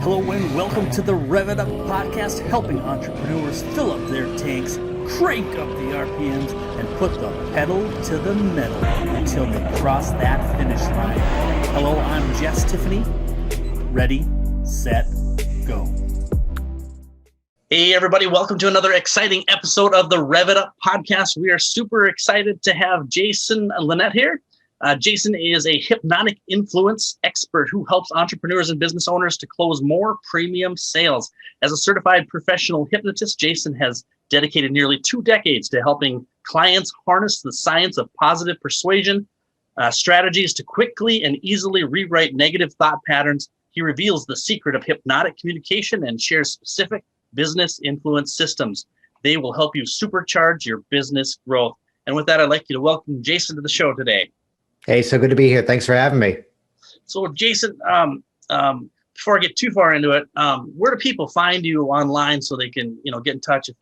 Hello and welcome to the Rev It Up podcast, helping entrepreneurs fill up their tanks, crank up the RPMs, and put the pedal to the metal until they cross that finish line. Hello, I'm Jess Tiffany. Ready, set, go. Hey everybody, welcome to another exciting episode of the Rev It Up podcast. We are super excited to have Jason Linett here. Jason is a hypnotic influence expert who helps entrepreneurs and business owners to close more premium sales. As a certified professional hypnotist, Jason has dedicated nearly 2 decades to helping clients harness the science of positive persuasion, strategies to quickly and easily rewrite negative thought patterns. He reveals the secret of hypnotic communication and shares specific business influence systems. They will help you supercharge your business growth. And with that, I'd like you to welcome Jason to the show today. Hey, so good to be here. Thanks for having me. So, Jason, before I get too far into it, where do people find you online so they can, get in touch if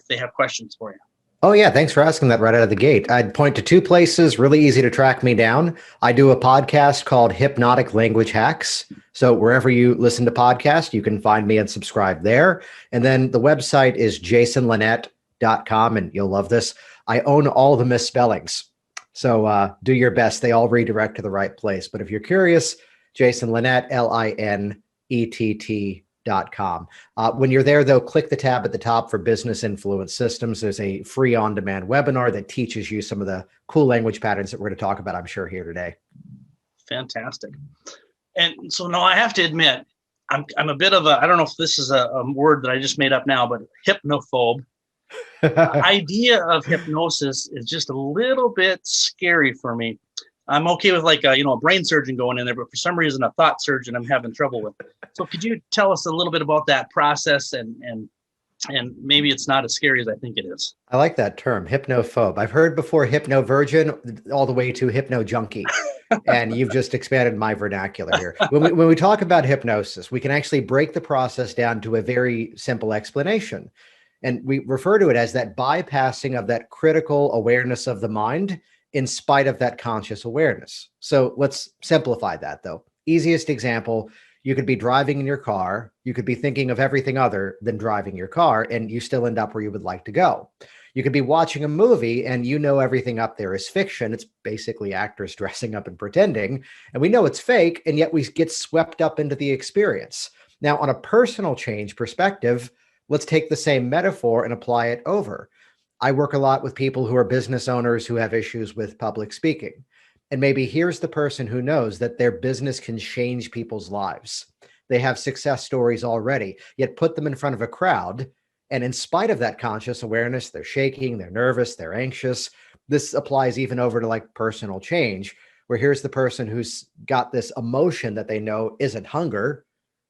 they have questions for you? Oh, yeah. Thanks for asking that right out of the gate. I'd point to 2 places, really easy to track me down. I do a podcast called Hypnotic Language Hacks. So wherever you listen to podcasts, you can find me and subscribe there. And then the website is jasonlinett.com, and you'll love this. I own all the misspellings. So do your best. They all redirect to the right place. But if you're curious, Jason Linett, LINETT.com. When you're there, though, click the tab at the top for Business Influence Systems. There's a free on-demand webinar that teaches you some of the cool language patterns that we're going to talk about, I'm sure, here today. Fantastic. And so now I have to admit, I'm a bit of I don't know if this is a word that I just made up now, but hypnophobe. The idea of hypnosis is just a little bit scary for me. I'm okay with a brain surgeon going in there, but for some reason a thought surgeon I'm having trouble with. So could you tell us a little bit about that process and maybe it's not as scary as I think it is? I like that term, hypnophobe. I've heard before hypnovirgin all the way to hypnojunkie. And you've just expanded my vernacular here. When we talk about hypnosis, we can actually break the process down to a very simple explanation. And we refer to it as that bypassing of that critical awareness of the mind in spite of that conscious awareness. So let's simplify that, though. Easiest example, you could be driving in your car. You could be thinking of everything other than driving your car, and you still end up where you would like to go. You could be watching a movie and everything up there is fiction. It's basically actors dressing up and pretending, and we know it's fake, and yet we get swept up into the experience. Now, on a personal change perspective, let's take the same metaphor and apply it over. I work a lot with people who are business owners who have issues with public speaking. And maybe here's the person who knows that their business can change people's lives. They have success stories already, yet put them in front of a crowd. And in spite of that conscious awareness, they're shaking, they're nervous, they're anxious. This applies even over to personal change, where here's the person who's got this emotion that they know isn't hunger,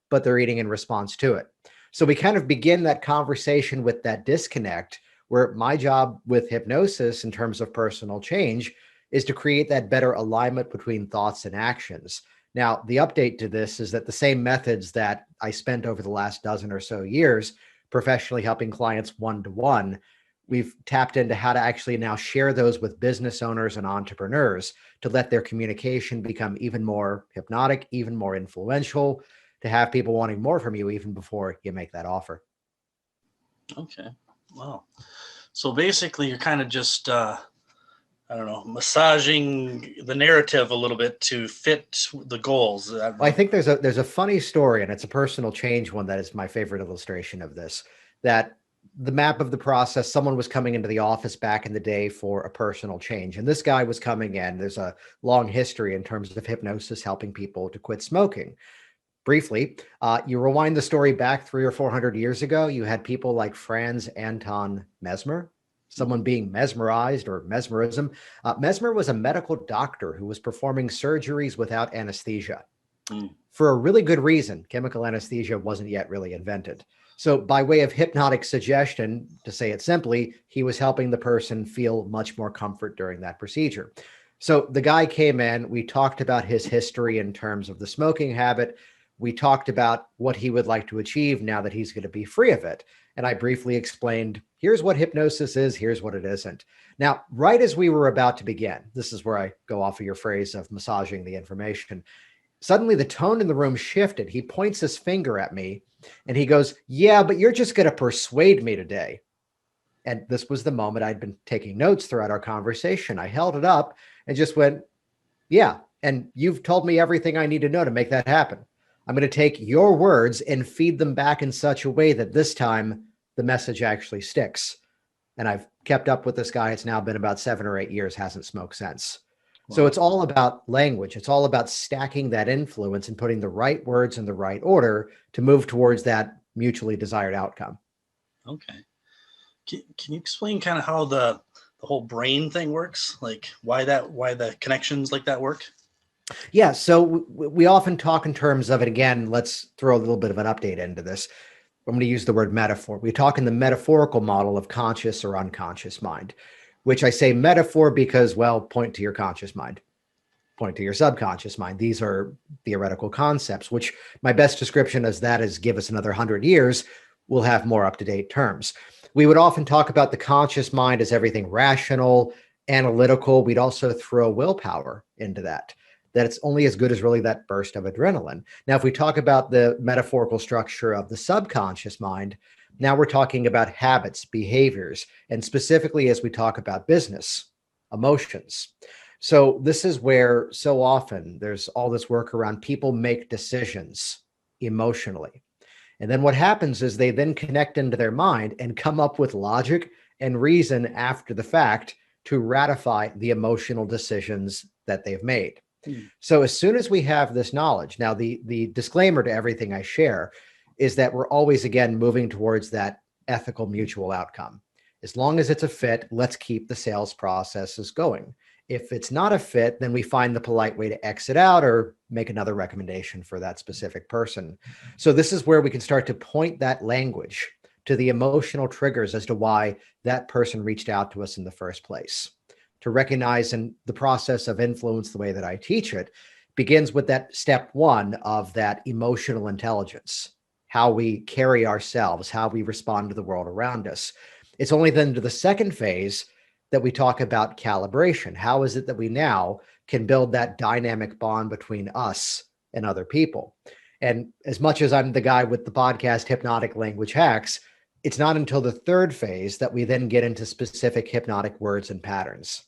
but they're eating in response to it. So we kind of begin that conversation with that disconnect, where my job with hypnosis in terms of personal change is to create that better alignment between thoughts and actions. Now, the update to this is that the same methods that I spent over the last dozen or so years professionally helping clients one-to-one, we've tapped into how to actually now share those with business owners and entrepreneurs to let their communication become even more hypnotic, even more influential, to have people wanting more from you even before you make that offer. Okay. Wow. So basically you're kind of just, massaging the narrative a little bit to fit the goals. I think there's a funny story, and it's a personal change one that is my favorite illustration of this, that the map of the process, someone was coming into the office back in the day for a personal change. And this guy was coming in. There's a long history in terms of hypnosis helping people to quit smoking. Briefly, you rewind the story back 300 or 400 years ago, you had people like Franz Anton Mesmer, someone being mesmerized or mesmerism. Mesmer was a medical doctor who was performing surgeries without anesthesia. For a really good reason. Chemical anesthesia wasn't yet really invented. So by way of hypnotic suggestion, to say it simply, he was helping the person feel much more comfort during that procedure. So the guy came in, we talked about his history in terms of the smoking habit. We talked about what he would like to achieve now that he's going to be free of it. And I briefly explained, here's what hypnosis is, here's what it isn't. Now, right as we were about to begin, this is where I go off of your phrase of massaging the information. Suddenly the tone in the room shifted. He points his finger at me and he goes, "Yeah, but you're just going to persuade me today." And this was the moment I'd been taking notes throughout our conversation. I held it up and just went, "Yeah. And you've told me everything I need to know to make that happen. I'm going to take your words and feed them back in such a way that this time the message actually sticks." And I've kept up with this guy. It's now been about 7 or 8 years, hasn't smoked since. Wow. So it's all about language. It's all about stacking that influence and putting the right words in the right order to move towards that mutually desired outcome. Okay. Can you explain kind of how the whole brain thing works? Like why the connections like that work? Yeah. So we often talk in terms of it. Again, let's throw a little bit of an update into this. I'm going to use the word metaphor. We talk in the metaphorical model of conscious or unconscious mind, which I say metaphor because, well, point to your conscious mind, point to your subconscious mind. These are theoretical concepts, which my best description as that is give us another 100 years, we'll have more up-to-date terms. We would often talk about the conscious mind as everything rational, analytical. We'd also throw willpower into that it's only as good as really that burst of adrenaline. Now, if we talk about the metaphorical structure of the subconscious mind, now we're talking about habits, behaviors, and specifically as we talk about business, emotions. So this is where so often there's all this work around people make decisions emotionally. And then what happens is they then connect into their mind and come up with logic and reason after the fact to ratify the emotional decisions that they've made. So as soon as we have this knowledge, now the disclaimer to everything I share is that we're always, again, moving towards that ethical mutual outcome. As long as it's a fit, let's keep the sales processes going. If it's not a fit, then we find the polite way to exit out or make another recommendation for that specific person. So this is where we can start to point that language to the emotional triggers as to why that person reached out to us in the first place. To recognize in the process of influence, the way that I teach it, begins with that step one of that emotional intelligence, how we carry ourselves, how we respond to the world around us. It's only then to the second phase that we talk about calibration. How is it that we now can build that dynamic bond between us and other people? And as much as I'm the guy with the podcast Hypnotic Language Hacks, it's not until the third phase that we then get into specific hypnotic words and patterns.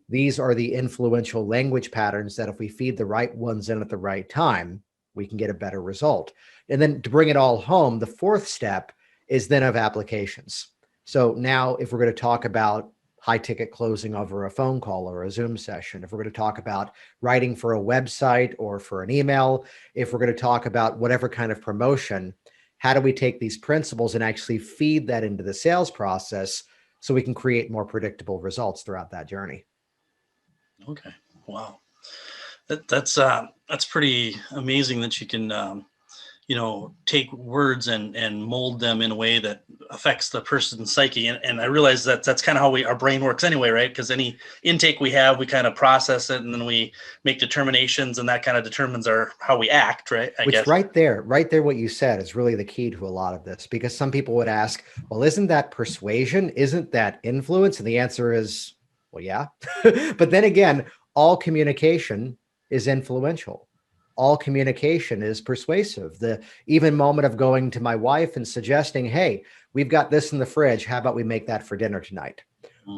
These are the influential language patterns that if we feed the right ones in at the right time, we can get a better result. And then to bring it all home, the fourth step is then of applications. So now if we're going to talk about high ticket closing over a phone call or a Zoom session, if we're going to talk about writing for a website or for an email, if we're going to talk about whatever kind of promotion, how do we take these principles and actually feed that into the sales process so we can create more predictable results throughout that journey? Okay. Wow. That's pretty amazing that you can, take words and mold them in a way that affects the person's psyche. And I realize that that's kind of how our brain works anyway, right? Because any intake we have, we kind of process it and then we make determinations, and that kind of determines how we act, right? I guess. Right there, what you said is really the key to a lot of this, because some people would ask, well, isn't that persuasion? Isn't that influence? And the answer is, well, yeah. But then again, all communication is influential. All communication is persuasive. The even moment of going to my wife and suggesting, hey, we've got this in the fridge. How about we make that for dinner tonight?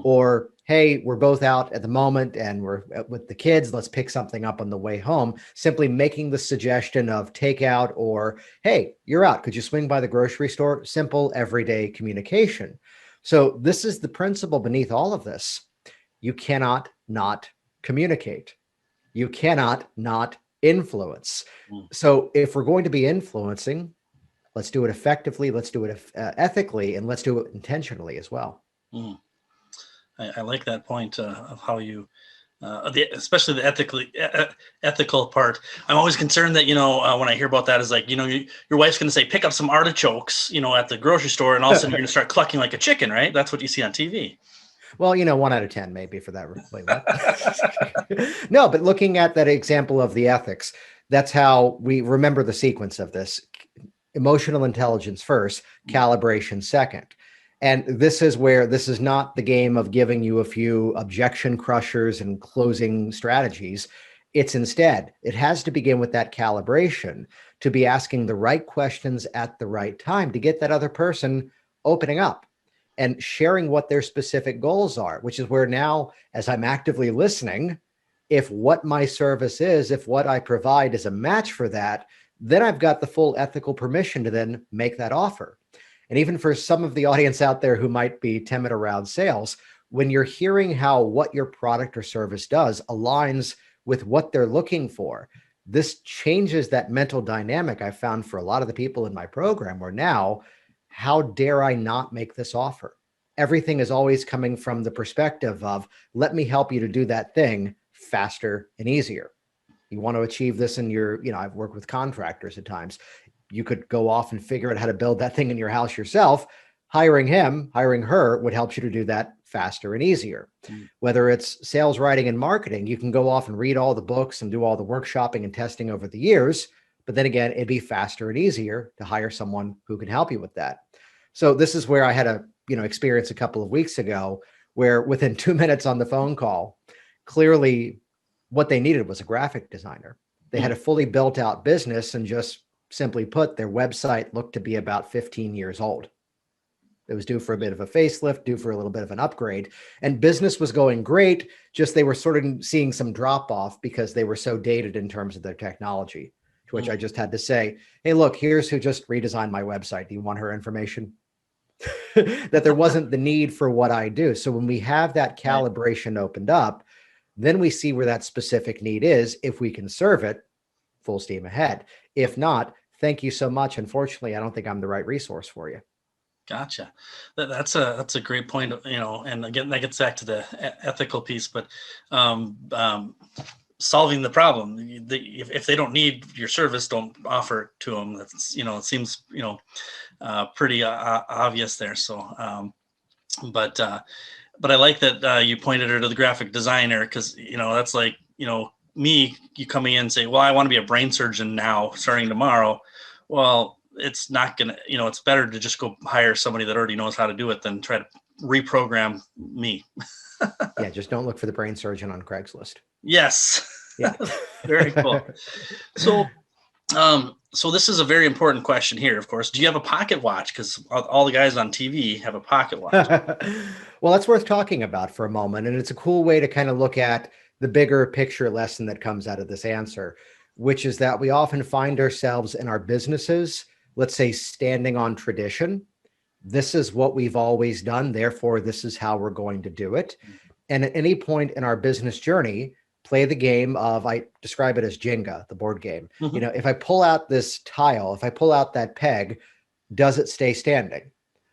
Or, hey, we're both out at the moment and we're with the kids. Let's pick something up on the way home. Simply making the suggestion of takeout or, hey, you're out. Could you swing by the grocery store? Simple, everyday communication. So this is the principle beneath all of this. You cannot not communicate. You cannot not influence. So if we're going to be influencing, let's do it effectively, let's do it ethically, and let's do it intentionally as well. I like that point of how you, especially the ethical part. I'm always concerned that, when I hear about that is like, your wife's going to say, pick up some artichokes, at the grocery store, and all of a sudden you're going to start clucking like a chicken, right? That's what you see on TV. Well, 1 out of 10 maybe for that. No, but looking at that example of the ethics, that's how we remember the sequence of this. Emotional intelligence first, calibration second. And this is where this is not the game of giving you a few objection crushers and closing strategies. It's instead, it has to begin with that calibration to be asking the right questions at the right time to get that other person opening up and sharing what their specific goals are, which is where now, as I'm actively listening, if what my service is, if what I provide is a match for that, then I've got the full ethical permission to then make that offer. And even for some of the audience out there who might be timid around sales, when you're hearing how what your product or service does aligns with what they're looking for, this changes that mental dynamic I found for a lot of the people in my program, where now, how dare I not make this offer? Everything is always coming from the perspective of, let me help you to do that thing faster and easier. You want to achieve this in your, I've worked with contractors at times. You could go off and figure out how to build that thing in your house yourself. Hiring her would help you to do that faster and easier. Whether it's sales, writing, and marketing, you can go off and read all the books and do all the workshopping and testing over the years. But then again, it'd be faster and easier to hire someone who can help you with that. So this is where I had a, experience a couple of weeks ago where within 2 minutes on the phone call, clearly what they needed was a graphic designer. They had a fully built out business, and just simply put, their website looked to be about 15 years old. It was due for a bit of a facelift, due for a little bit of an upgrade, and business was going great. Just they were sort of seeing some drop off because they were so dated in terms of their technology, to which I just had to say, hey, look, here's who just redesigned my website. Do you want her information? That there wasn't the need for what I do. So when we have that calibration opened up, then we see where that specific need is. If we can serve it, full steam ahead. If not, thank you so much. Unfortunately, I don't think I'm the right resource for you. Gotcha. That's a great point, and again, that gets back to the ethical piece, but solving the problem. If they don't need your service, don't offer it to them. That's, it seems, pretty obvious there. So, but I like that you pointed her to the graphic designer, because, that's like, me, you coming in and say, well, I want to be a brain surgeon now, starting tomorrow. Well, it's not going to, it's better to just go hire somebody that already knows how to do it than try to reprogram me. Yeah. Just don't look for the brain surgeon on Craigslist. Yes. Yeah. Very cool. So this is a very important question here, of course. Do you have a pocket watch? Because all the guys on TV have a pocket watch. Well, that's worth talking about for a moment. And it's a cool way to kind of look at the bigger picture lesson that comes out of this answer, which is that we often find ourselves in our businesses, let's say, standing on tradition. This is what we've always done. Therefore, this is how we're going to do it. And at any point in our business journey, play the game of, I describe it as Jenga, the board game. If I pull out this tile, if I pull out that peg, does it stay standing?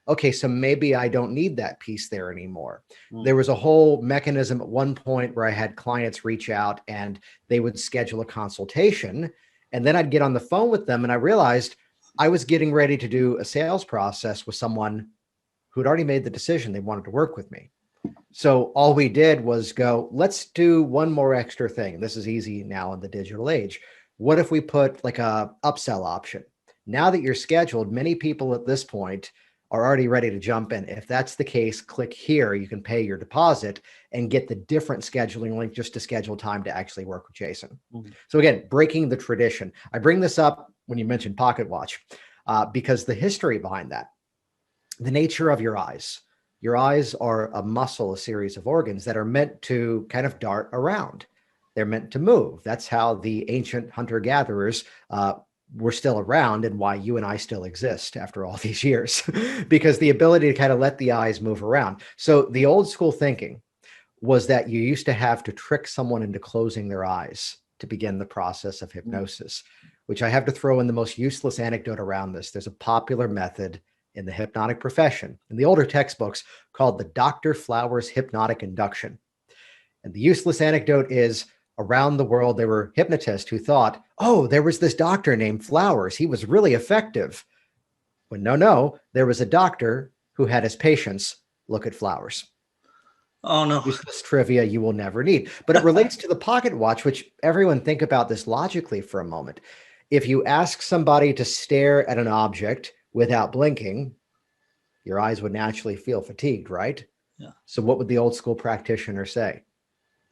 Okay, so maybe I don't need that piece there anymore. There was a whole mechanism at one point where I had clients reach out and they would schedule a consultation, and then I'd get on the phone with them, and I realized I was getting ready to do a sales process with someone who'd already made the decision they wanted to work with me. So all we did was go, let's do one more extra thing. This is easy now in the digital age. What if we put like a upsell option? Now that you're scheduled, many people at this point are already ready to jump in. If that's the case, click here. You can pay your deposit and get the different scheduling link just to schedule time to actually work with Jason. So again, breaking the tradition. I bring this up when you mentioned pocket watch because the history behind that, the nature of your eyes. Your eyes are a muscle, a series of organs that are meant to kind of dart around. They're meant to move. That's how the ancient hunter-gatherers were still around, and why you and I still exist after all these years, because the ability to kind of let the eyes move around. So the old school thinking was that you used to have to trick someone into closing their eyes to begin the process of hypnosis, which I have to throw in the most useless anecdote around this. There's a popular method in the hypnotic profession, in the older textbooks, called the Dr. Flowers hypnotic induction. And the useless anecdote is, around the world, there were hypnotists who thought, oh, there was this doctor named Flowers. He was really effective. But no, there was a doctor who had his patients look at flowers. Oh, no. Useless trivia you will never need. But it relates to the pocket watch, which everyone think about this logically for a moment. If you ask somebody to stare at an object without blinking, your eyes would naturally feel fatigued, right? Yeah. So what would the old school practitioner say?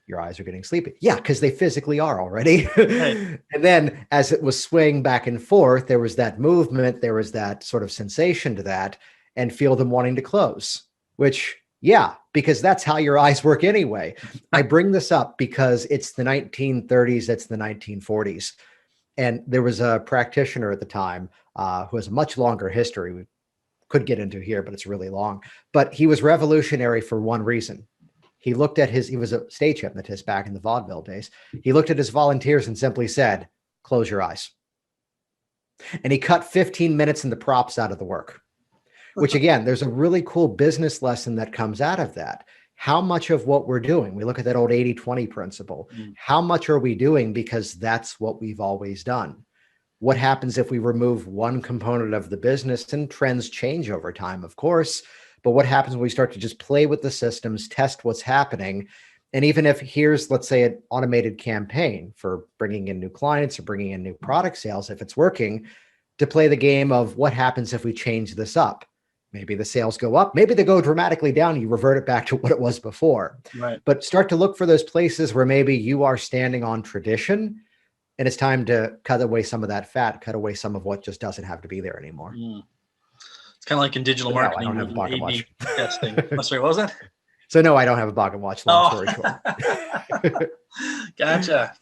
Your eyes are getting sleepy. Yeah, because they physically are already. Right. And then as it was swaying back and forth, there was that movement, there was that sort of sensation to that, and feel them wanting to close, which, yeah, because that's how your eyes work anyway. I bring this up because it's the 1930s, it's the 1940s. And there was a practitioner at the time who has a much longer history. We could get into here, but it's really long. But he was revolutionary for one reason. He looked at he was a stage hypnotist back in the vaudeville days. He looked at his volunteers and simply said, close your eyes. And he cut 15 minutes in the props out of the work, which again, there's a really cool business lesson that comes out of that. How much of what we're doing, we look at that old 80-20 principle. How much are we doing because that's what we've always done? What happens if we remove one component of the business? And trends change over time, of course. But what happens when we start to just play with the systems, test what's happening? And even if here's, let's say, an automated campaign for bringing in new clients or bringing in new product sales, if it's working, to play the game of what happens if we change this up? Maybe the sales go up, maybe they go dramatically down. You revert it back to what it was before. Right. But start to look for those places where maybe you are standing on tradition and it's time to cut away some of that fat, cut away some of what just doesn't have to be there anymore. It's kind of like in digital marketing. I don't have a pocket watch. Testing. Oh, sorry, what was that? So no, I don't have a pocket watch. Long story short. Gotcha.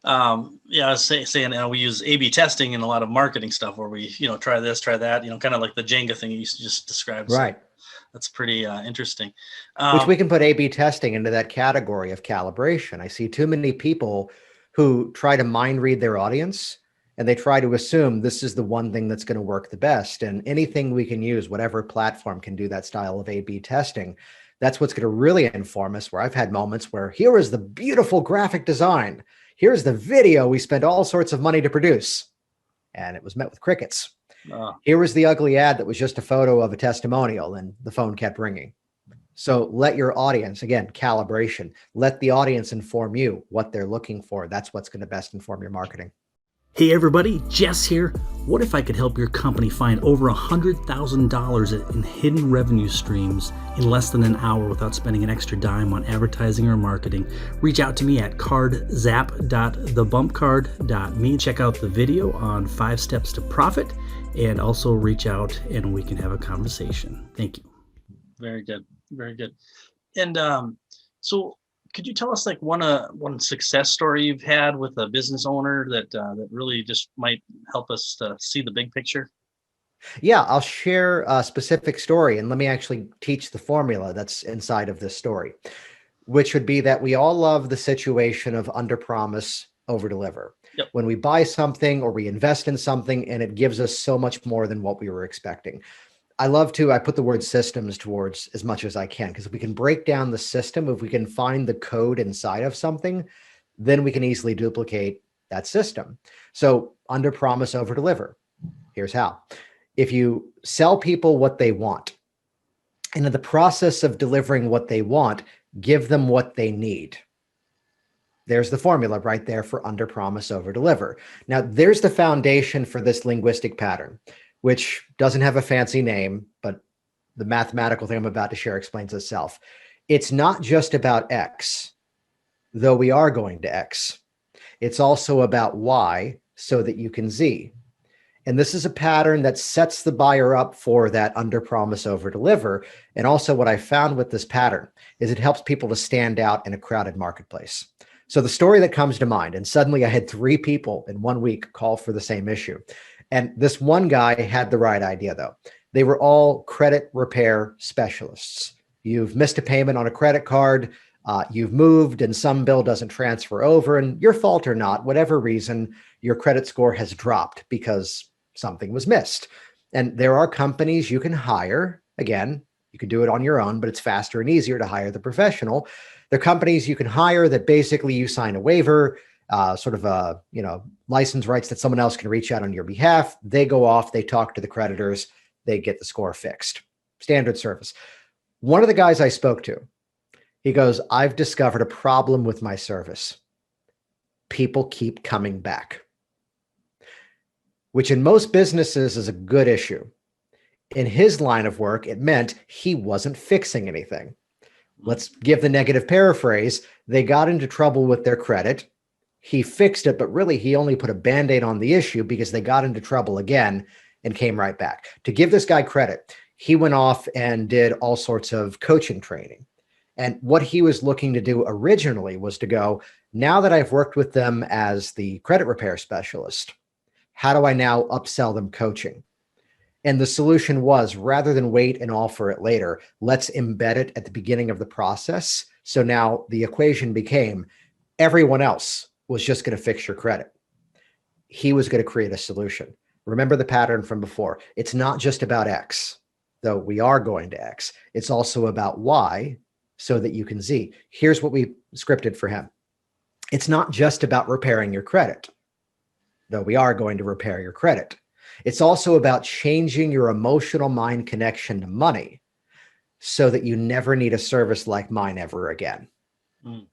Yeah, I was saying we use A/B testing in a lot of marketing stuff where we, try this, try that, kind of like the Jenga thing you just described. Right. So that's pretty interesting. Which we can put A/B testing into that category of calibration. I see too many people who try to mind read their audience and they try to assume this is the one thing that's going to work the best. And anything we can use, whatever platform can do that style of A/B testing, that's what's going to really inform us, where I've had moments where here is the beautiful graphic design. Here's the video we spent all sorts of money to produce. And it was met with crickets. Here was the ugly ad that was just a photo of a testimonial and the phone kept ringing. So let your audience, again, calibration, let the audience inform you what they're looking for. That's what's going to best inform your marketing. Hey everybody, Jess here. What if I could help your company find over $100,000 in hidden revenue streams in less than an hour without spending an extra dime on advertising or marketing? Reach out to me at cardzap.thebumpcard.me. Check out the video on 5 steps to profit and also reach out and we can have a conversation. Thank you. Very good. Very good. And so could you tell us like one success story you've had with a business owner that really just might help us to see the big picture? Yeah, I'll share a specific story and let me actually teach the formula that's inside of this story, which would be that we all love the situation of under promise, over deliver. Yep. When we buy something or we invest in something and it gives us so much more than what we were expecting. I put the word systems towards as much as I can, because if we can break down the system, if we can find the code inside of something, then we can easily duplicate that system. So under promise, over deliver. Here's how. If you sell people what they want, and in the process of delivering what they want, give them what they need. There's the formula right there for under promise, over deliver. Now, there's the foundation for this linguistic pattern, which doesn't have a fancy name, but the mathematical thing I'm about to share explains itself. It's not just about X, though we are going to X. It's also about Y so that you can Z. And this is a pattern that sets the buyer up for that under promise, over deliver. And also what I found with this pattern is it helps people to stand out in a crowded marketplace. So the story that comes to mind, and suddenly I had 3 people in 1 week call for the same issue. And this one guy had the right idea, though. They were all credit repair specialists. You've missed a payment on a credit card, you've moved and some bill doesn't transfer over, and your fault or not, whatever reason, your credit score has dropped because something was missed. And there are companies you can hire. Again, you can do it on your own, but it's faster and easier to hire the professional. There are companies you can hire that basically you sign a waiver, sort of a, license rights that someone else can reach out on your behalf. They go off, they talk to the creditors, they get the score fixed. Standard service. One of the guys I spoke to, he goes, I've discovered a problem with my service. People keep coming back, which in most businesses is a good issue. In his line of work, it meant he wasn't fixing anything. Let's give the negative paraphrase. They got into trouble with their credit. He fixed it, but really he only put a Band-Aid on the issue because they got into trouble again and came right back. To give this guy credit, he went off and did all sorts of coaching training. And what he was looking to do originally was to go, now that I've worked with them as the credit repair specialist, how do I now upsell them coaching? And the solution was, rather than wait and offer it later, let's embed it at the beginning of the process. So now the equation became everyone else was just going to fix your credit. He was going to create a solution. Remember the pattern from before. It's not just about X, though we are going to X. It's also about Y so that you can Z. Here's what we scripted for him. It's not just about repairing your credit, though we are going to repair your credit. It's also about changing your emotional mind connection to money so that you never need a service like mine ever again. Mm.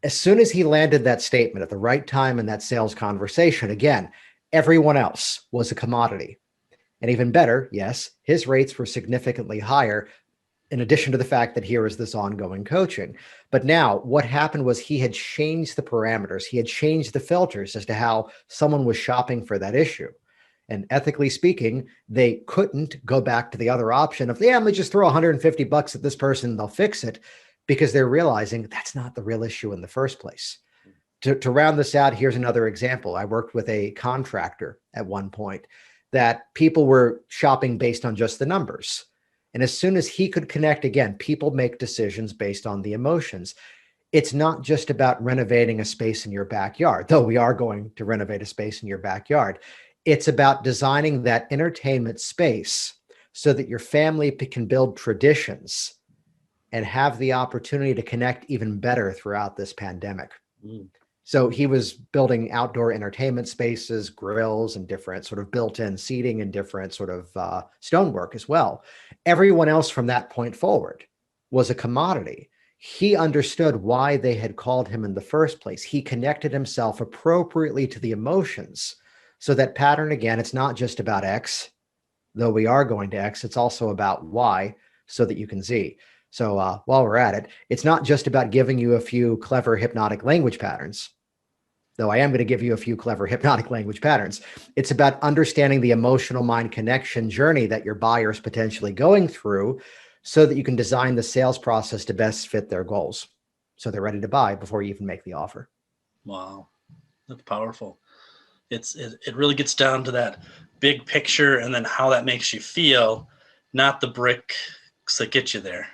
As soon as he landed that statement at the right time in that sales conversation, again, everyone else was a commodity. And even better, yes, his rates were significantly higher, in addition to the fact that here is this ongoing coaching. But now what happened was he had changed the parameters. He had changed the filters as to how someone was shopping for that issue. And ethically speaking, they couldn't go back to the other option of, let me just throw $150 at this person, they'll fix it, because they're realizing that's not the real issue in the first place. To round this out, here's another example. I worked with a contractor at one point that people were shopping based on just the numbers. And as soon as he could connect, again, people make decisions based on the emotions. It's not just about renovating a space in your backyard, though we are going to renovate a space in your backyard. It's about designing that entertainment space so that your family can build traditions and have the opportunity to connect even better throughout this pandemic. Mm. So he was building outdoor entertainment spaces, grills, and different sort of built-in seating and different sort of stonework as well. Everyone else from that point forward was a commodity. He understood why they had called him in the first place. He connected himself appropriately to the emotions. So that pattern, again, it's not just about X, though we are going to X, it's also about Y so that you can Z. So while we're at it, it's not just about giving you a few clever hypnotic language patterns, though I am going to give you a few clever hypnotic language patterns. It's about understanding the emotional mind connection journey that your buyer is potentially going through so that you can design the sales process to best fit their goals. So they're ready to buy before you even make the offer. Wow, that's powerful. It really gets down to that big picture and then how that makes you feel, not the bricks that get you there.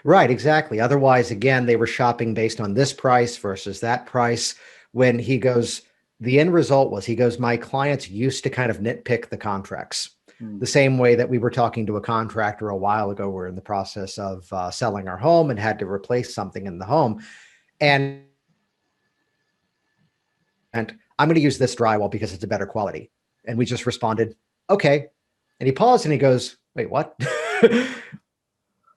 Right, exactly. Otherwise, again, they were shopping based on this price versus that price. When he goes, the end result was, he goes, my clients used to kind of nitpick the contracts. The same way that we were talking to a contractor a while ago. We're in the process of selling our home and had to replace something in the home. And I'm going to use this drywall because it's a better quality. And we just responded, okay. And he paused and he goes, wait, what?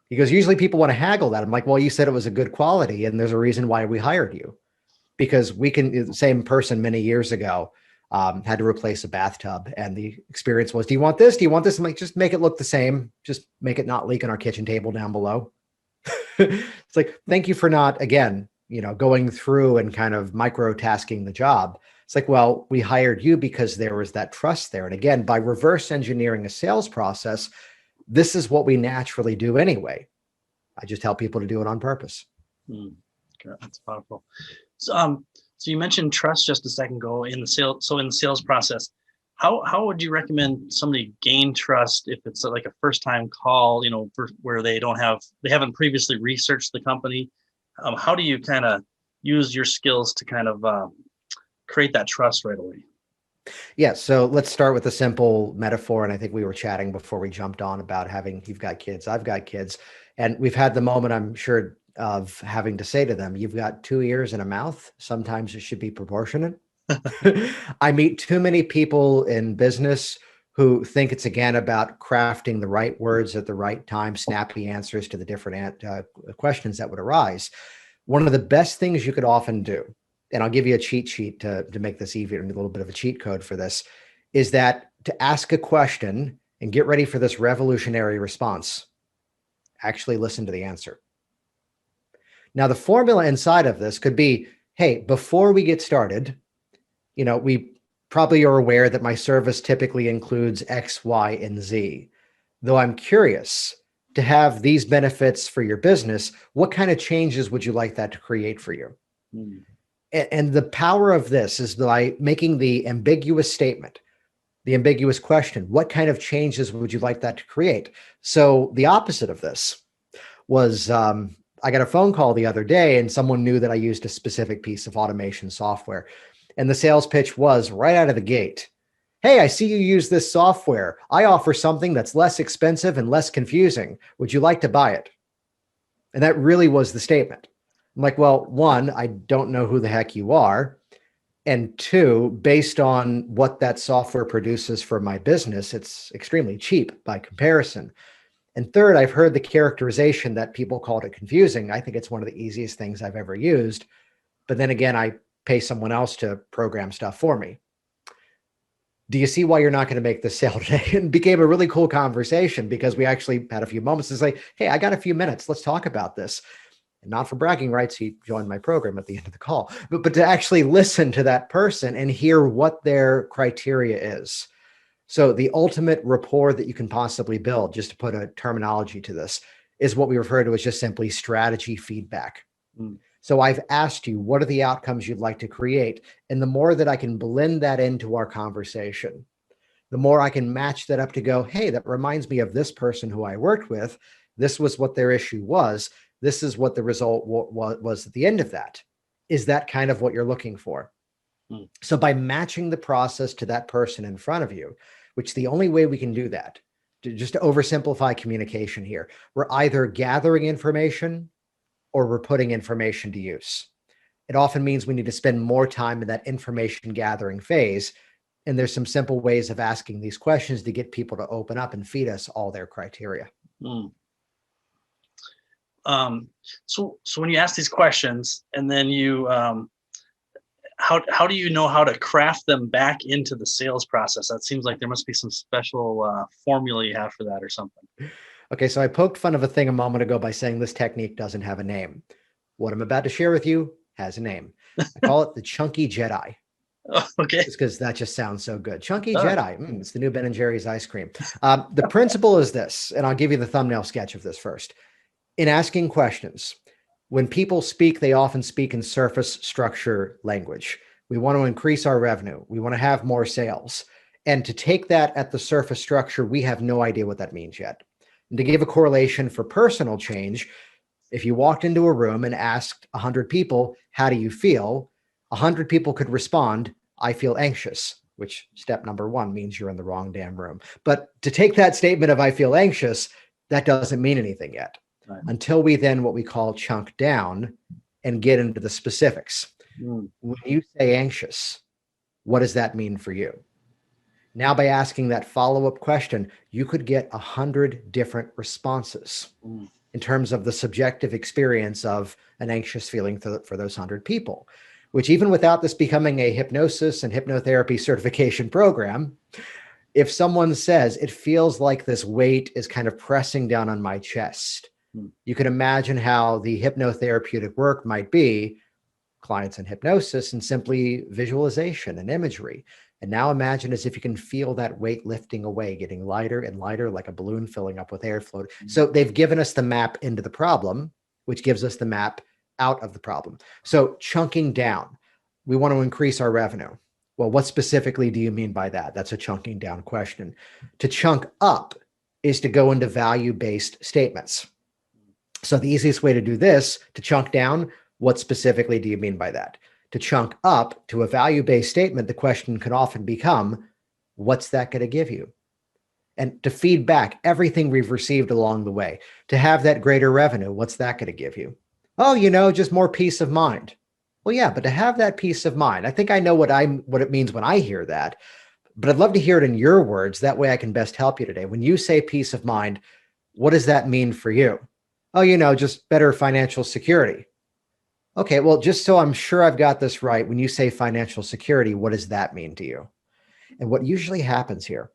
He goes, usually people want to haggle that. I'm like, well, you said it was a good quality and there's a reason why we hired you. Because the same person many years ago had to replace a bathtub. And the experience was, do you want this? Do you want this? I'm like, just make it look the same. Just make it not leak on our kitchen table down below. It's like, thank you for not, again, going through and kind of micro-tasking the job. It's like, well, we hired you because there was that trust there. And again, by reverse engineering a sales process, this is what we naturally do anyway. I just help people to do it on purpose. That's powerful. So you mentioned trust just a second ago in the sales. So in the sales process, how would you recommend somebody gain trust if it's like a first time call, where they haven't previously researched the company? How do you kind of use your skills to kind of create that trust right away? Yeah. So let's start with a simple metaphor. And I think we were chatting before we jumped on about you've got kids, I've got kids, and we've had the moment, I'm sure, of having to say to them, you've got 2 ears and a mouth. Sometimes it should be proportionate. I meet too many people in business who think it's again about crafting the right words at the right time, snappy answers to the different questions that would arise. One of the best things you could often do, and I'll give you a cheat sheet to make this easier, and a little bit of a cheat code for this, is that to ask a question and get ready for this revolutionary response, actually listen to the answer. Now, the formula inside of this could be, hey, before we get started, we probably are aware that my service typically includes X, Y, and Z. Though I'm curious to have these benefits for your business, what kind of changes would you like that to create for you? Mm. And the power of this is by making the ambiguous statement, the ambiguous question, what kind of changes would you like that to create? So the opposite of this was, I got a phone call the other day and someone knew that I used a specific piece of automation software. And the sales pitch was right out of the gate. Hey, I see you use this software. I offer something that's less expensive and less confusing. Would you like to buy it? And that really was the statement. I'm like, well, one, I don't know who the heck you are. And two, based on what that software produces for my business, it's extremely cheap by comparison. And third, I've heard the characterization that people called it confusing. I think it's one of the easiest things I've ever used. But then again, I pay someone else to program stuff for me. Do you see why you're not going to make this sale today? And became a really cool conversation because we actually had a few moments to say, hey, I got a few minutes. Let's talk about this. And not for bragging rights, he joined my program at the end of the call, but to actually listen to that person and hear what their criteria is. So the ultimate rapport that you can possibly build, just to put a terminology to this, is what we refer to as just simply strategy feedback. Mm. So I've asked you, what are the outcomes you'd like to create? And the more that I can blend that into our conversation, the more I can match that up to go, hey, that reminds me of this person who I worked with. This was what their issue was. This is what the result was at the end of that. Is that kind of what you're looking for? Mm. So by matching the process to that person in front of you, which the only way we can do that, just to oversimplify communication here, we're either gathering information or we're putting information to use. It often means we need to spend more time in that information gathering phase. And there's some simple ways of asking these questions to get people to open up and feed us all their criteria. Mm. So when you ask these questions and then you, how do you know how to craft them back into the sales process? That seems like there must be some special formula you have for that or something. Okay, so I poked fun of a thing a moment ago by saying this technique doesn't have a name. What I'm about to share with you has a name. I call it the Chunky Jedi. Oh, okay. Just because that just sounds so good. Chunky Jedi. It's the new Ben & Jerry's ice cream. The principle is this, and I'll give you the thumbnail sketch of this first. In asking questions, when people speak, they often speak in surface structure language. We want to increase our revenue. We want to have more sales. And to take that at the surface structure, we have no idea what that means yet. And to give a correlation for personal change, if you walked into a room and asked 100 people, how do you feel? 100 people could respond, I feel anxious, which step number one means you're in the wrong damn room. But to take that statement of I feel anxious, that doesn't mean anything yet. Right. Until we then what we call chunk down and get into the specifics. Mm. When you say anxious, what does that mean for you? Now, by asking that follow-up question, you could get 100 different responses in terms of the subjective experience of an anxious feeling for those 100 people, which even without this becoming a hypnosis and hypnotherapy certification program, if someone says, it feels like this weight is kind of pressing down on my chest, you can imagine how the hypnotherapeutic work might be clients in hypnosis and simply visualization and imagery. And now imagine as if you can feel that weight lifting away, getting lighter and lighter like a balloon filling up with airflow. So they've given us the map into the problem, which gives us the map out of the problem. So chunking down, we want to increase our revenue. Well, what specifically do you mean by that? That's a chunking down question. To chunk up is to go into value-based statements. So the easiest way to do this, to chunk down, what specifically do you mean by that? To chunk up to a value-based statement, the question can often become, what's that going to give you? And to feed back everything we've received along the way, to have that greater revenue, what's that going to give you? Oh, just more peace of mind. Well, yeah, but to have that peace of mind, I think I know what it means when I hear that, but I'd love to hear it in your words. That way I can best help you today. When you say peace of mind, what does that mean for you? Oh, just better financial security. Okay, well, just so I'm sure I've got this right, when you say financial security, what does that mean to you? And what usually happens here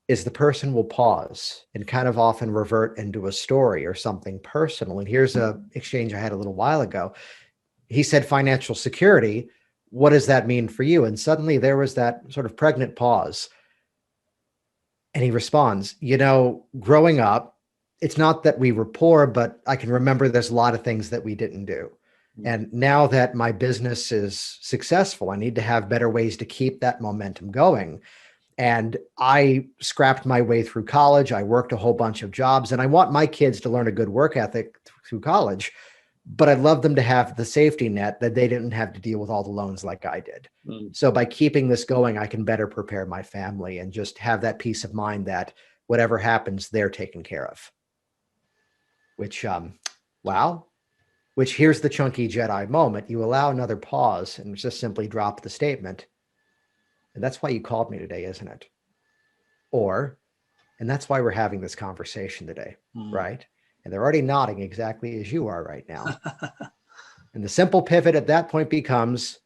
is the person will pause and kind of often revert into a story or something personal. And here's a exchange I had a little while ago. He said, financial security. What does that mean for you? And suddenly there was that sort of pregnant pause. And he responds, growing up, it's not that we were poor, but I can remember there's a lot of things that we didn't do. And now that my business is successful, I need to have better ways to keep that momentum going. And I scrapped my way through college. I worked a whole bunch of jobs, and I want my kids to learn a good work ethic through college, but I'd love them to have the safety net that they didn't have to deal with all the loans like I did. So by keeping this going, I can better prepare my family and just have that peace of mind that whatever happens, they're taken care of. Which, which here's the chunky Jedi moment. You allow another pause and just simply drop the statement. And that's why you called me today, isn't it? And that's why we're having this conversation today, right? And they're already nodding exactly as you are right now. And the simple pivot at that point becomes,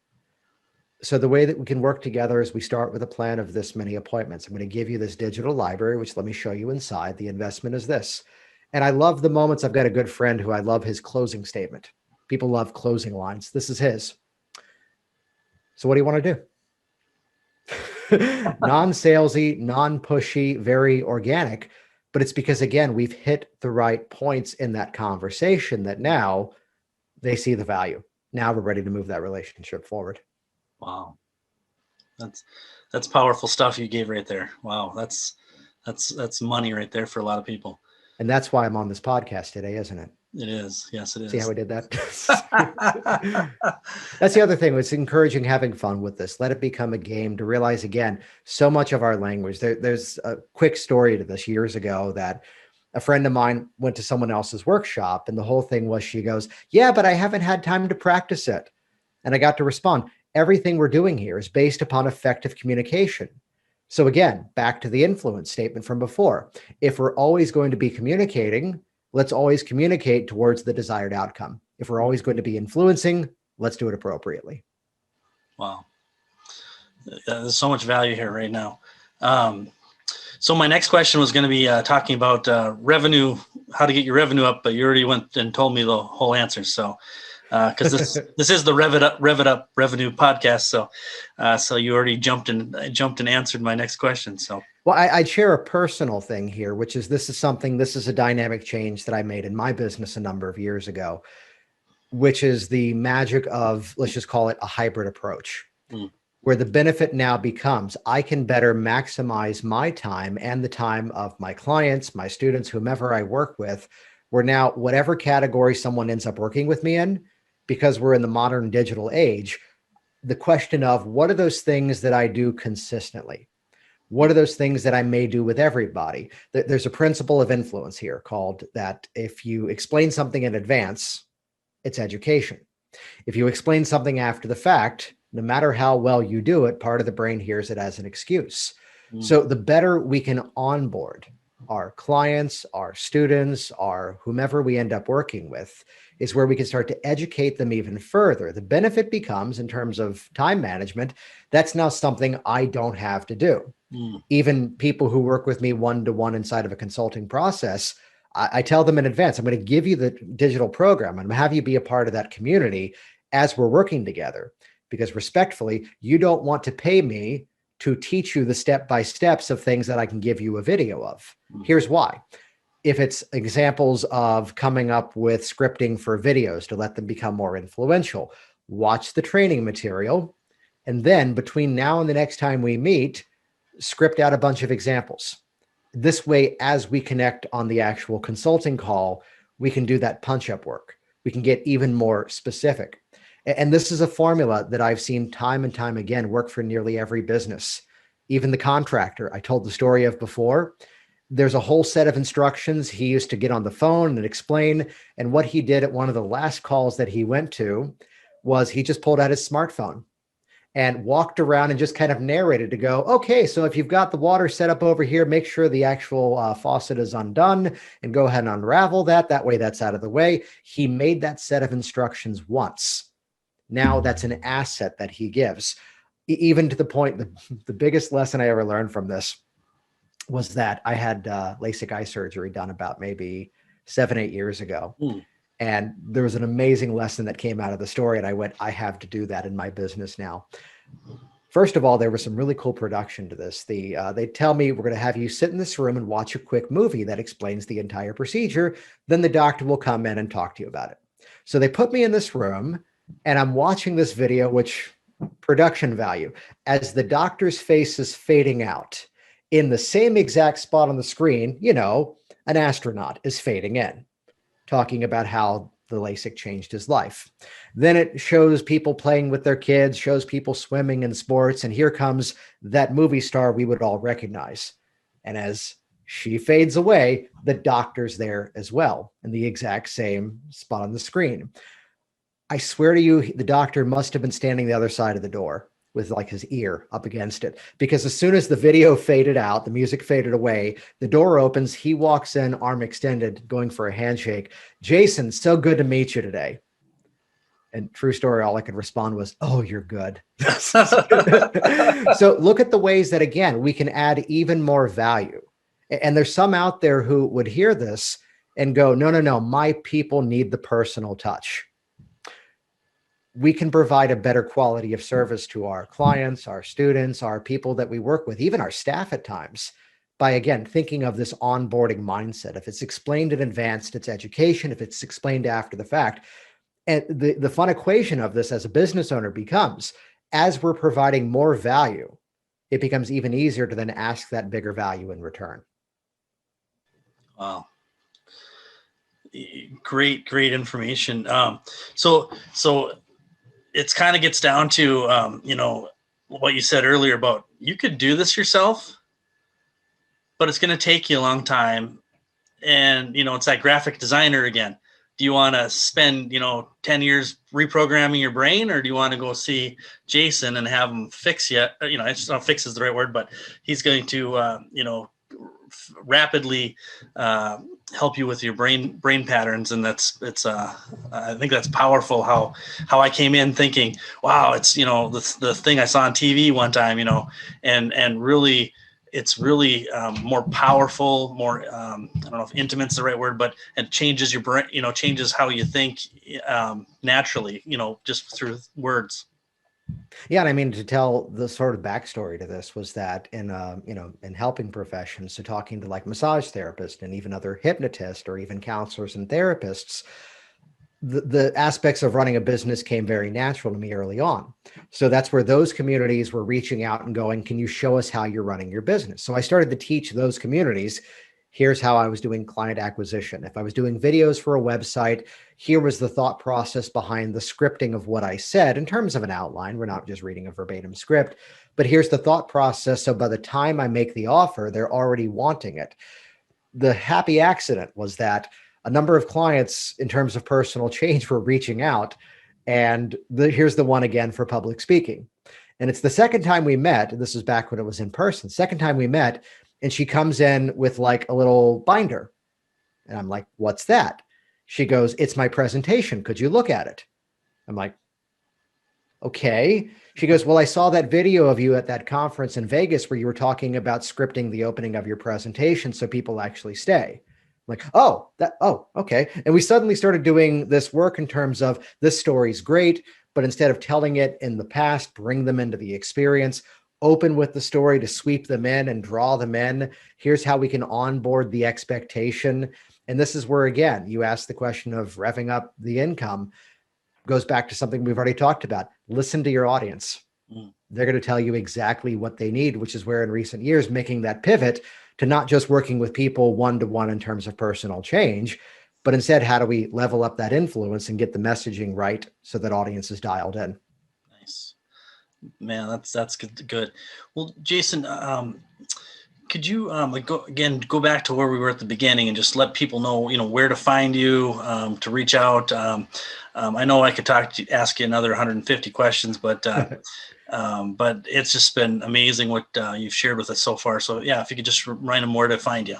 so the way that we can work together is we start with a plan of this many appointments. I'm going to give you this digital library, which let me show you inside. The investment is this. And I love the moments. I've got a good friend who I love his closing statement. People love closing lines. This is his. So what do you want to do? Non-salesy, non-pushy, very organic. But it's because, again, we've hit the right points in that conversation that now they see the value. Now we're ready to move that relationship forward. Wow. That's powerful stuff you gave right there. Wow. That's money right there for a lot of people. And that's why I'm on this podcast today, isn't it? It is. Yes, it is. See how we did that? That's the other thing. It's encouraging having fun with this. Let it become a game to realize, again, so much of our language. There's a quick story to this years ago that a friend of mine went to someone else's workshop, and the whole thing was, she goes, yeah, but I haven't had time to practice it. And I got to respond, everything we're doing here is based upon effective communication. So again, back to the influence statement from before. If we're always going to be communicating, let's always communicate towards the desired outcome. If we're always going to be influencing, let's do it appropriately. Wow. There's so much value here right now. So my next question was going to be talking about revenue, how to get your revenue up, but you already went and told me the whole answer. So, because this is the Rev It Up Revenue podcast. So you already jumped and answered my next question. So. Well, I'd share a personal thing here, which is this is a dynamic change that I made in my business a number of years ago, which is the magic of, let's just call it a hybrid approach, where the benefit now becomes I can better maximize my time and the time of my clients, my students, whomever I work with, where now whatever category someone ends up working with me in, because we're in the modern digital age, the question of what are those things that I do consistently? What are those things that I may do with everybody? There's a principle of influence here called that if you explain something in advance, it's education. If you explain something after the fact, no matter how well you do it, part of the brain hears it as an excuse. So the better we can onboard our clients, our students, our whomever we end up working with, is where we can start to educate them even further. The benefit becomes, in terms of time management, that's now something I don't have to do. Even people who work with me one-to-one inside of a consulting process, I tell them in advance, I'm going to give you the digital program and have you be a part of that community as we're working together. Because respectfully, you don't want to pay me to teach you the step-by-steps of things that I can give you a video of. Here's why. If it's examples of coming up with scripting for videos to let them become more influential, watch the training material. And then between now and the next time we meet, script out a bunch of examples. This way, as we connect on the actual consulting call, we can do that punch-up work. We can get even more specific. And this is a formula that I've seen time and time again work for nearly every business. Even the contractor I told the story of before, there's a whole set of instructions he used to get on the phone and explain. And what he did at one of the last calls that he went to was he just pulled out his smartphone and walked around and just kind of narrated to go, okay, so if you've got the water set up over here, make sure the actual faucet is undone and go ahead and unravel that. That way that's out of the way. He made that set of instructions once. Now that's an asset that he gives, even to the point, the biggest lesson I ever learned from this was that I had LASIK eye surgery done about maybe 7-8 years ago. And there was an amazing lesson that came out of the story. And I went, I have to do that in my business now. First of all, there was some really cool production to this. They tell me, we're going to have you sit in this room and watch a quick movie that explains the entire procedure. Then the doctor will come in and talk to you about it. So they put me in this room and I'm watching this video, which production value, as the doctor's face is fading out in the same exact spot on the screen, an astronaut is fading in, talking about how the LASIK changed his life. Then it shows people playing with their kids, shows people swimming in sports, and here comes that movie star we would all recognize. And as she fades away, the doctor's there as well, in the exact same spot on the screen. I swear to you, the doctor must have been standing the other side of the door with like his ear up against it, because as soon as the video faded out, the music faded away, the door opens, he walks in, arm extended, going for a handshake. Jason, so good to meet you today. And true story, all I could respond was, oh, you're good. So look at the ways that, again, we can add even more value. And there's some out there who would hear this and go, no, my people need the personal touch. We can provide a better quality of service to our clients, our students, our people that we work with, even our staff at times, by, again, thinking of this onboarding mindset. If it's explained in advance, it's education. If it's explained after the fact. And the fun equation of this as a business owner becomes, as we're providing more value, it becomes even easier to then ask that bigger value in return. Wow. Great information. So it's kind of gets down to, what you said earlier about you could do this yourself, but it's going to take you a long time. And, it's that graphic designer again. Do you want to spend, 10 years reprogramming your brain, or do you want to go see Jason and have him fix you? I just don't know if fix is the right word, but he's going to, rapidly help you with your brain patterns. And I think that's powerful how I came in thinking, wow, it's, the thing I saw on TV one time, and really, it's really more powerful, more, I don't know if intimate's the right word, but it changes your brain, changes how you think naturally, just through words. Yeah. And I mean, to tell the sort of backstory to this was that in helping professions, so talking to like massage therapists and even other hypnotists or even counselors and therapists, the aspects of running a business came very natural to me early on. So that's where those communities were reaching out and going, can you show us how you're running your business? So I started to teach those communities, here's how I was doing client acquisition. If I was doing videos for a website, here was the thought process behind the scripting of what I said in terms of an outline. We're not just reading a verbatim script, but here's the thought process. So by the time I make the offer, they're already wanting it. The happy accident was that a number of clients in terms of personal change were reaching out, and here's the one again for public speaking. And it's the second time we met, and this is back when it was in person, second time we met, and she comes in with like a little binder. And I'm like, what's that? She goes, it's my presentation. Could you look at it? I'm like, okay. She goes, well, I saw that video of you at that conference in Vegas where you were talking about scripting the opening of your presentation so people actually stay. Like, oh, okay. And we suddenly started doing this work in terms of this story's great, but instead of telling it in the past, bring them into the experience, open with the story to sweep them in and draw them in. Here's how we can onboard the expectation. And this is where, again, you ask the question of revving up the income, goes back to something we've already talked about. Listen to your audience. They're going to tell you exactly what they need, which is where in recent years, making that pivot to not just working with people one-to-one in terms of personal change, but instead, how do we level up that influence and get the messaging right so that audience is dialed in? Nice, man. That's good. Well, Jason, could you go back to where we were at the beginning and just let people know, where to find you, to reach out. I know I could ask you another 150 questions, but it's just been amazing what you've shared with us so far. So yeah, if you could just remind them where to find you.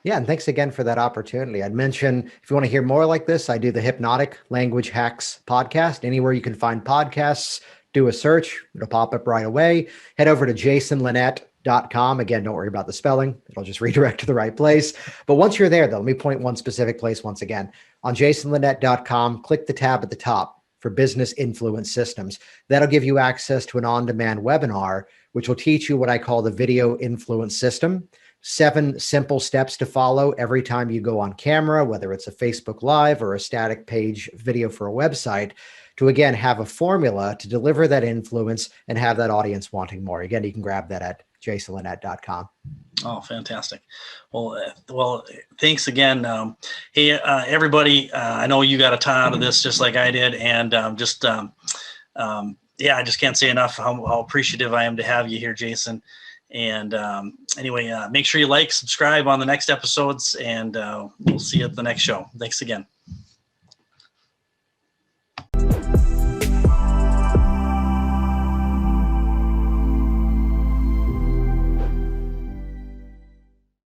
Yeah. And thanks again for that opportunity. I'd mention, if you want to hear more like this, I do the Hypnotic Language Hacks podcast. Anywhere you can find podcasts, do a search, it'll pop up right away. Head over to Jason Linett, jasonlinett.com. Again, don't worry about the spelling. It'll just redirect to the right place. But once you're there, though, let me point one specific place once again. On jasonlinett.com, click the tab at the top for Business Influence Systems. That'll give you access to an on-demand webinar, which will teach you what I call the video influence system. 7 simple steps to follow every time you go on camera, whether it's a Facebook Live or a static page video for a website, to again have a formula to deliver that influence and have that audience wanting more. Again, you can grab that at jasonlinett.com. Oh, fantastic. Well, thanks again. Hey, everybody, I know you got a ton out of this just like I did. And I just can't say enough how appreciative I am to have you here, Jason. And anyway, make sure you like, subscribe on the next episodes, and we'll see you at the next show. Thanks again.